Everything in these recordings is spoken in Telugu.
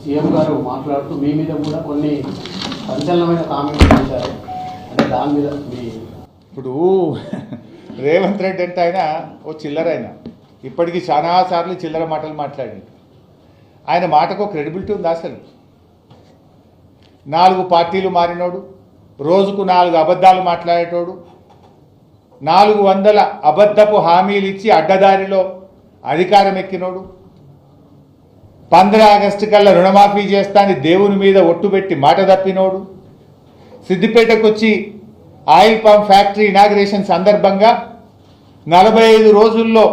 సీఎం గారు మాట్లాడుతూ మీ మీద కూడా కొన్ని సంచలనమైన కామెంట్లు చేశారు. అంటే దాని మీద మీ ఇప్పుడు రేవంత్ రెడ్డి అంటే ఆయన ఓ చిల్లర, ఆయన ఇప్పటికీ చాలాసార్లు చిల్లర మాటలు మాట్లాడి ఆయన మాటకు క్రెడిబిలిటీ ఉంది. అసలు 4 పార్టీలు మారినోడు, రోజుకు 4 అబద్ధాలు మాట్లాడేటోడు, 400 అబద్ధపు హామీలు ఇచ్చి అడ్డదారిలో అధికారం ఎక్కినోడు, 15 ఆగస్టు కల్లా రుణమాఫీ చేస్తాని దేవుని మీద ఒట్టుబెట్టి మాట తప్పినోడు, సిద్దిపేటకు వచ్చి ఆయిల్ పంప్ ఫ్యాక్టరీ ఇనాగ్రేషన్ సందర్భంగా 45 రోజుల్లో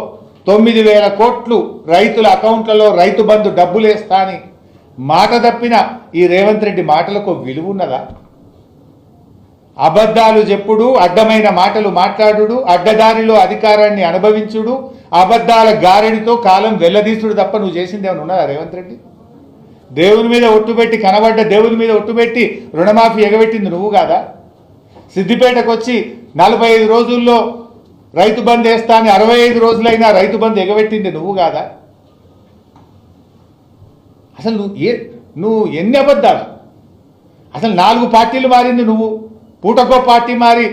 9,000 కోట్లు రైతుల అకౌంట్లలో రైతు బంధు డబ్బులు వేస్తా అని మాట తప్పిన ఈ రేవంత్ రెడ్డి మాటలకు విలువ ఉన్నదా? అబద్ధాలు చెప్పుడు, అడ్డమైన మాటలు మాట్లాడుడు, అడ్డదారిలో అధికారాన్ని అనుభవించుడు, అబద్ధాల గారెడితో కాలం వెల్లదీసుడు తప్ప నువ్వు చేసింది ఏమైనా ఉన్నదా రేవంత్ రెడ్డి? దేవుని మీద ఒట్టుబెట్టి, కనబడ్డ దేవుని మీద ఒట్టుబెట్టి రుణమాఫీ ఎగబెట్టింది నువ్వు కాదా? సిద్దిపేటకు వచ్చి 45 రోజుల్లో రైతు బంద్ వేస్తా అని 65 రోజులైనా రైతు బంద్ ఎగబెట్టింది నువ్వు కాదా? అసలు నువ్వు ఎన్ని అబద్ధాలు? అసలు 4 పార్టీలు మారింది నువ్వు, పూటకో పార్టీ మారి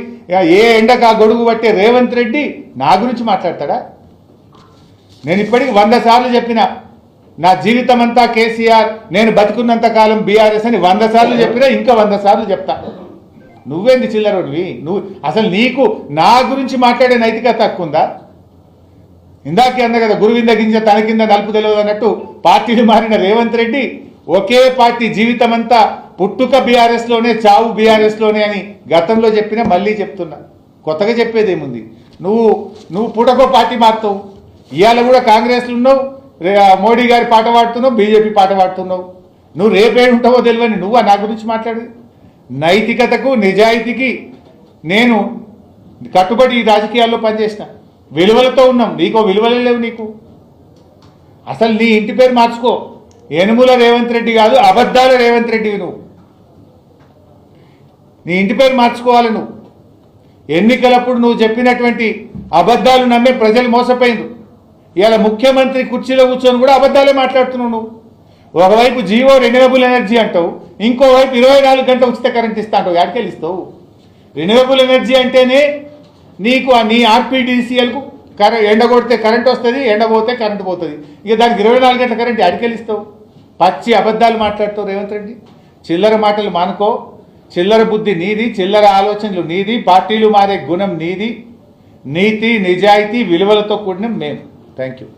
ఏ ఎండకు ఆ గొడుగు పట్టే రేవంత్ రెడ్డి నా గురించి మాట్లాడతాడా? నేను ఇప్పటికి 100 సార్లు చెప్పిన, నా జీవితం అంతా కేసీఆర్, నేను బతుకున్నంత కాలం బీఆర్ఎస్ అని 100 సార్లు చెప్పినా, ఇంకా 100 సార్లు చెప్తా. నువ్వేంది చిల్లరోడివి? నువ్వు అసలు నీకు నా గురించి మాట్లాడే నైతికత తక్కువ ఉందా? ఇందాకే అన్న కదా, గురువింద గింజ తన కింద నలుపు తెలియదు అన్నట్టు పార్టీలు మారిన రేవంత్ రెడ్డి ఒకే పార్టీ జీవితం అంతా, పుట్టుక బీఆర్ఎస్లోనే, చావు బీఆర్ఎస్లోనే అని గతంలో చెప్పినా మళ్ళీ చెప్తున్నా. కొత్తగా చెప్పేదేముంది? నువ్వు పూటకో పార్టీ మారుతావు. ఇవాళ కూడా కాంగ్రెస్లో ఉన్నావు, మోడీ గారి పాట పాడుతున్నావు, బీజేపీ పాట పాడుతున్నావు. నువ్వు రేపేడు ఉంటావో తెలియని నువ్వు నా గురించి మాట్లాడు. నైతికతకు, నిజాయితీకి నేను కట్టుబడి ఈ రాజకీయాల్లో పనిచేసిన, విలువలతో ఉన్నాం. నీకో విలువలే లేవు నీకు. అసలు నీ ఇంటి పేరు మార్చుకో, యనుమల రేవంత్ రెడ్డి కాదు, అబద్ధాల రేవంత్ రెడ్డివి నువ్వు. నీ ఇంటి పేరు మార్చుకోవాలి నువ్వు. ఎన్నికలప్పుడు నువ్వు చెప్పినటువంటి అబద్ధాలు నమ్మే ప్రజలు మోసపోయింది. ఇవాళ ముఖ్యమంత్రి కుర్చీలో కూర్చొని కూడా అబద్ధాలే మాట్లాడుతున్నావు నువ్వు. ఒకవైపు జీవో రెన్యూవబుల్ ఎనర్జీ అంటావు, ఇంకోవైపు 24 గంటల ఉచిత కరెంట్ ఇస్తా అంటావు. ఎక్కడికెళ్ళి ఇస్తావు? రెన్యూవబుల్ ఎనర్జీ అంటేనే నీకు నీ ఆర్పీడీసీఎల్కు ఎండ కొడితే కరెంట్ వస్తుంది, ఎండపోతే కరెంట్ పోతుంది. ఇక దానికి 24 గంటల కరెంట్ ఎక్కడికెళ్ళి ఇస్తావు? పచ్చి అబద్ధాలు మాట్లాడుతావు రేవంత్ రెడ్డి. చిల్లర మాటలు మానుకో. చిల్లర బుద్ధి నీది, చిల్లర ఆలోచనలు నీది, పార్టీలు మారే గుణం నీది. నీతి, నిజాయితీ, విలువలతో కూడిన మేము. Thank you.